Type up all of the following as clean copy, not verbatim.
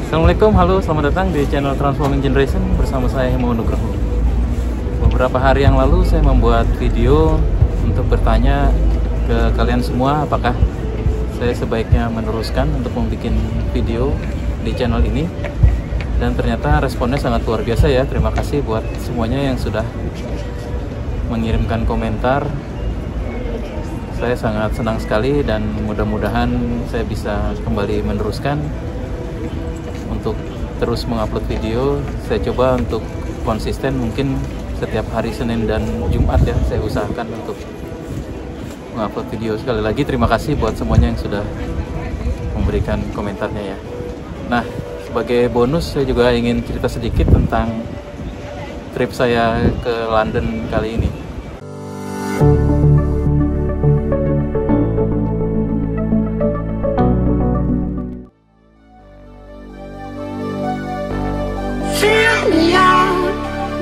Assalamualaikum, halo, selamat datang di channel Transforming Generation bersama saya Hemo Nugroho. Beberapa hari yang lalu saya membuat video untuk bertanya ke kalian semua apakah saya sebaiknya meneruskan untuk membuat video di channel ini. Dan ternyata responnya sangat luar biasa ya. Terima kasih buat semuanya yang sudah mengirimkan komentar. Saya sangat senang sekali dan mudah-mudahan saya bisa kembali meneruskan untuk terus mengupload video. Saya coba untuk konsisten, mungkin setiap hari Senin dan Jumat ya, saya usahakan untuk mengupload video. Sekali lagi terima kasih buat semuanya yang sudah memberikan komentarnya ya. Nah, sebagai bonus saya juga ingin cerita sedikit tentang trip saya ke London kali ini.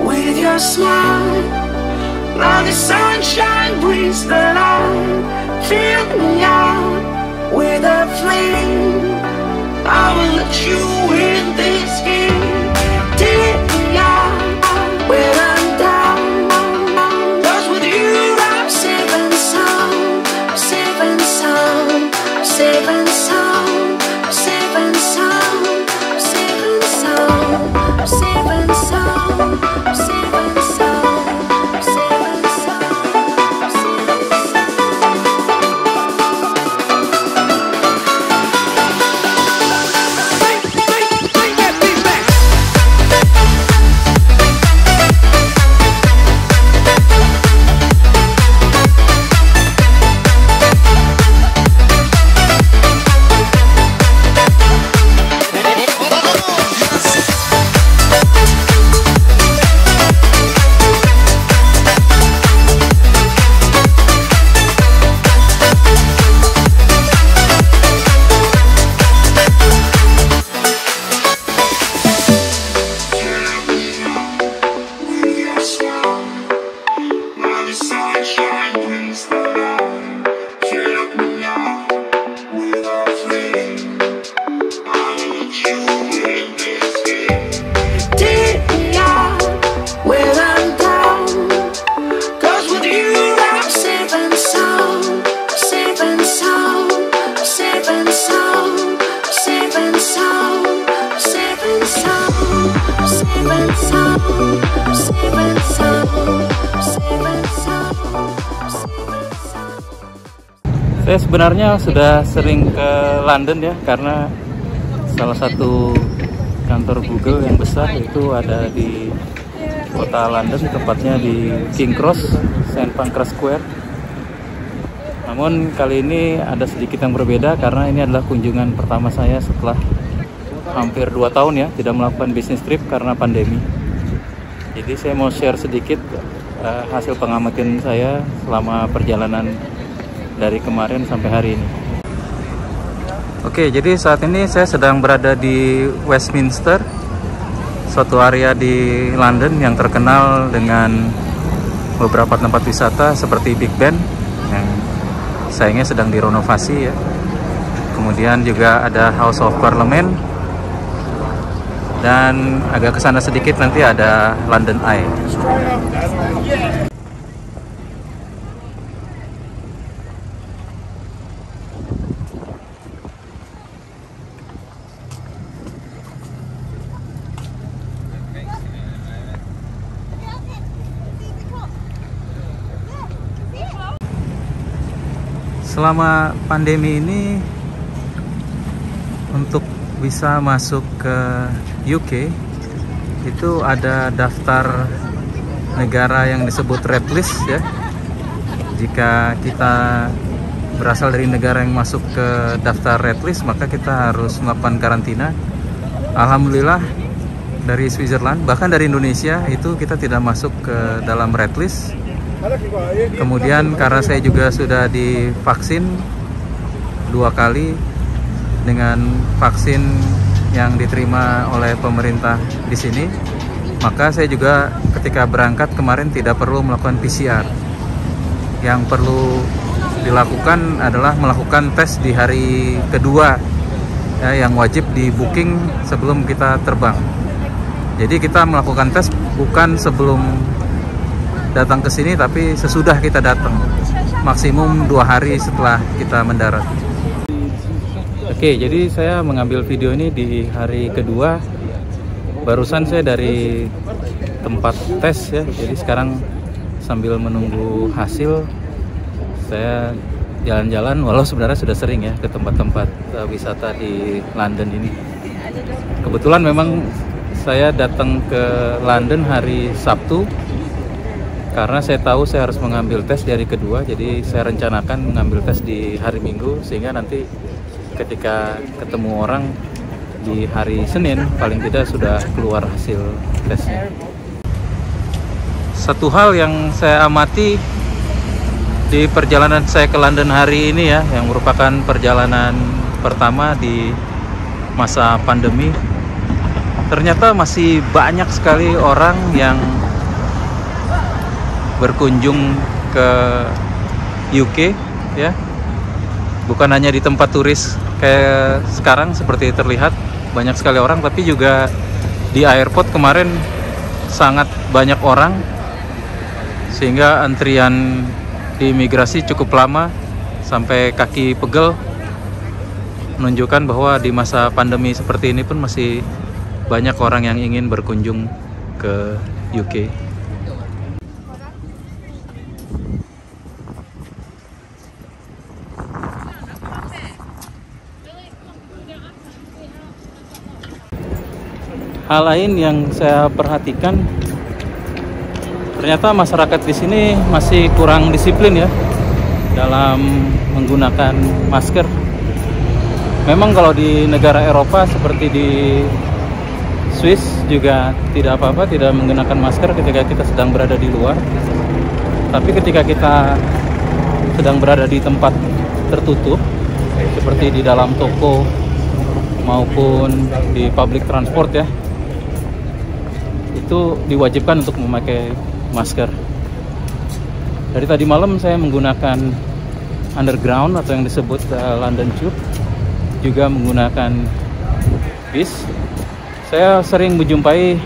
With your smile, now the sunshine brings the light. Fill me out with a flame. I will let you in this game. Take me out when I'm down. 'Cause with you I'm safe and sound. I'm safe and sound. I'm safe and sound. I'm safe and sound. I'm safe and sound. I'm safe and sound. Saya sebenarnya sudah sering ke London ya, karena salah satu kantor Google yang besar itu ada di kota London, tepatnya di King Cross, St. Pancras Square. Namun kali ini ada sedikit yang berbeda karena ini adalah kunjungan pertama saya setelah hampir 2 tahun ya tidak melakukan bisnis trip karena pandemi. Jadi saya mau share sedikit hasil pengamatan saya selama perjalanan dari kemarin sampai hari ini. Oke, jadi saat ini saya sedang berada di Westminster, suatu area di London yang terkenal dengan beberapa tempat wisata seperti Big Ben yang sayangnya sedang direnovasi ya. Kemudian juga ada House of Parliament, dan agak kesana sedikit nanti ada London Eye. Selama pandemi ini, untuk bisa masuk ke UK itu ada daftar negara yang disebut red list ya. Jika kita berasal dari negara yang masuk ke daftar red list, maka kita harus melakukan karantina. Alhamdulillah dari Switzerland, bahkan dari Indonesia itu kita tidak masuk ke dalam red list. Kemudian karena saya juga sudah divaksin 2 kali dengan vaksin yang diterima oleh pemerintah di sini, maka saya juga ketika berangkat kemarin tidak perlu melakukan PCR. Yang perlu dilakukan adalah melakukan tes di hari kedua ya, yang wajib di booking sebelum kita terbang. Jadi kita melakukan tes bukan sebelum datang ke sini, tapi sesudah kita datang, maksimum 2 hari setelah kita mendarat. Oke, jadi saya mengambil video ini di hari kedua. Barusan saya dari tempat tes ya, jadi sekarang sambil menunggu hasil, saya jalan-jalan, walau sebenarnya sudah sering ya ke tempat-tempat wisata di London ini. Kebetulan memang saya datang ke London hari Sabtu karena saya tahu saya harus mengambil tes di hari kedua, jadi saya rencanakan mengambil tes di hari Minggu, sehingga nanti ketika ketemu orang di hari Senin paling tidak sudah keluar hasil tesnya. Satu hal yang saya amati di perjalanan saya ke London hari ini ya, yang merupakan perjalanan pertama di masa pandemi, ternyata masih banyak sekali orang yang berkunjung ke UK ya, bukan hanya di tempat turis kayak sekarang seperti terlihat banyak sekali orang, tapi juga di airport kemarin sangat banyak orang, sehingga antrian di imigrasi cukup lama sampai kaki pegel, menunjukkan bahwa di masa pandemi seperti ini pun masih banyak orang yang ingin berkunjung ke UK. Hal lain yang saya perhatikan, ternyata masyarakat di sini masih kurang disiplin ya dalam menggunakan masker. Memang kalau di negara Eropa seperti di Swiss juga tidak apa-apa, tidak menggunakan masker ketika kita sedang berada di luar. Tapi ketika kita sedang berada di tempat tertutup, seperti di dalam toko maupun di public transport ya, itu diwajibkan untuk memakai masker. Dari tadi malam saya menggunakan underground atau yang disebut London Tube, juga menggunakan bis. Saya sering menjumpai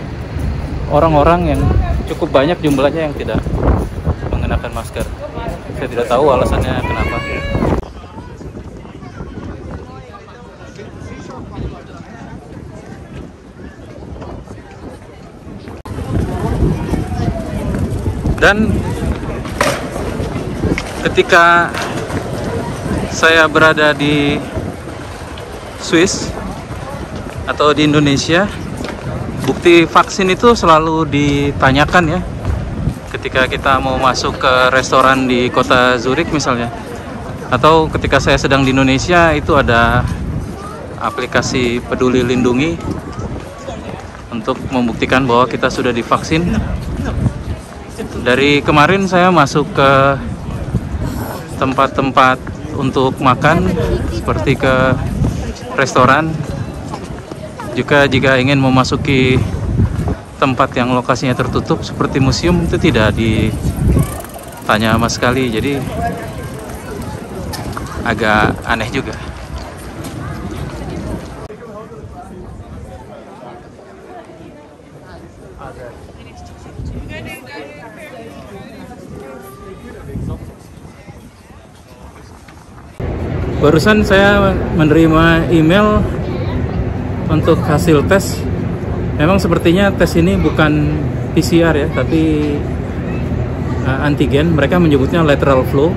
orang-orang yang cukup banyak jumlahnya yang tidak mengenakan masker. Saya tidak tahu alasannya kenapa. Dan ketika saya berada di Swiss atau di Indonesia, bukti vaksin itu selalu ditanyakan ya ketika kita mau masuk ke restoran di kota Zurich misalnya, atau ketika saya sedang di Indonesia itu ada aplikasi Peduli Lindungi untuk membuktikan bahwa kita sudah divaksin. Dari kemarin saya masuk ke tempat-tempat untuk makan seperti ke restoran. Juga jika ingin memasuki tempat yang lokasinya tertutup seperti museum, itu tidak ditanya sama sekali. Jadi agak aneh juga. Barusan saya menerima email untuk hasil tes. Memang sepertinya tes ini bukan PCR ya, tapi antigen. Mereka menyebutnya lateral flow.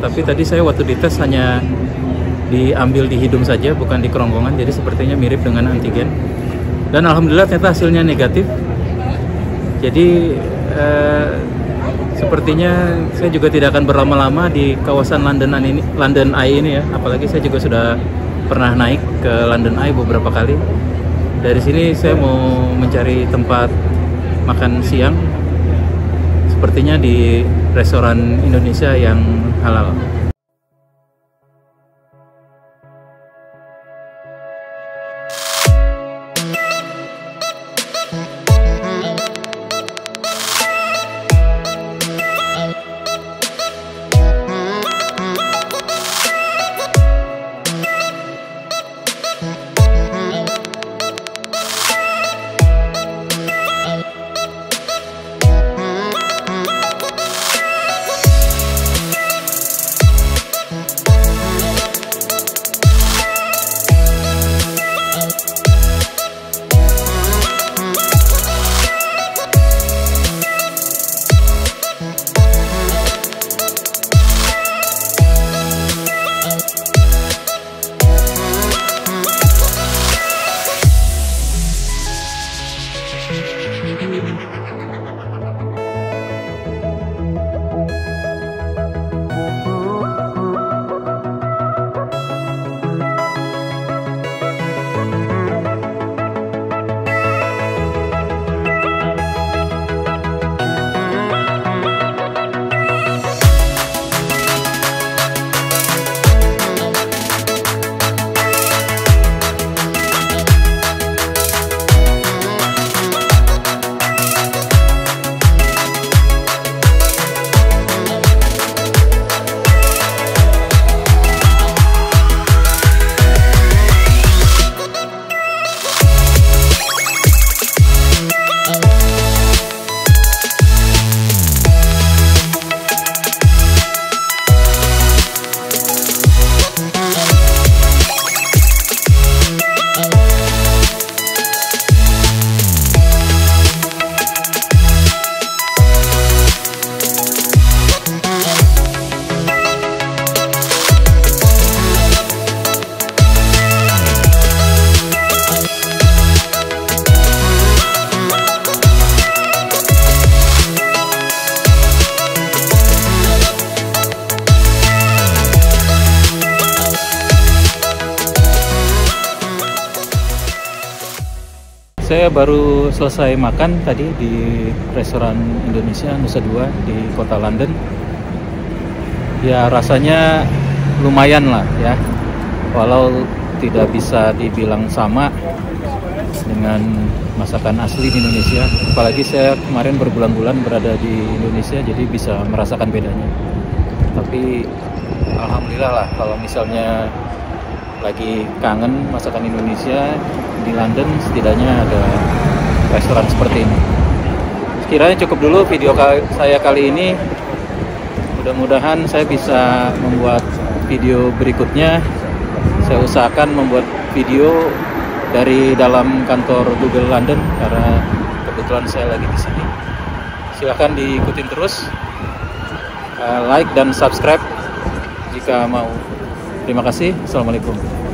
Tapi tadi saya waktu dites hanya diambil di hidung saja, bukan di kerongkongan. Jadi sepertinya mirip dengan antigen. Dan alhamdulillah ternyata hasilnya negatif. Jadi sepertinya saya juga tidak akan berlama-lama di kawasan London Eye ini ya. Apalagi saya juga sudah pernah naik ke London Eye beberapa kali. Dari sini saya mau mencari tempat makan siang, sepertinya di restoran Indonesia yang halal. Saya baru selesai makan tadi di restoran Indonesia Nusa Dua di kota London. Ya rasanya lumayan lah ya, walau tidak bisa dibilang sama dengan masakan asli di Indonesia. Apalagi saya kemarin berbulan-bulan berada di Indonesia, jadi bisa merasakan bedanya. Tapi alhamdulillah lah, kalau misalnya lagi kangen masakan Indonesia di London, setidaknya ada restoran seperti ini. Sekiranya cukup dulu video saya kali ini. Mudah-mudahan saya bisa membuat video berikutnya. Saya usahakan membuat video dari dalam kantor Google London karena kebetulan saya lagi di sini. Silahkan diikutin terus, like dan subscribe jika mau. Terima kasih. Assalamualaikum.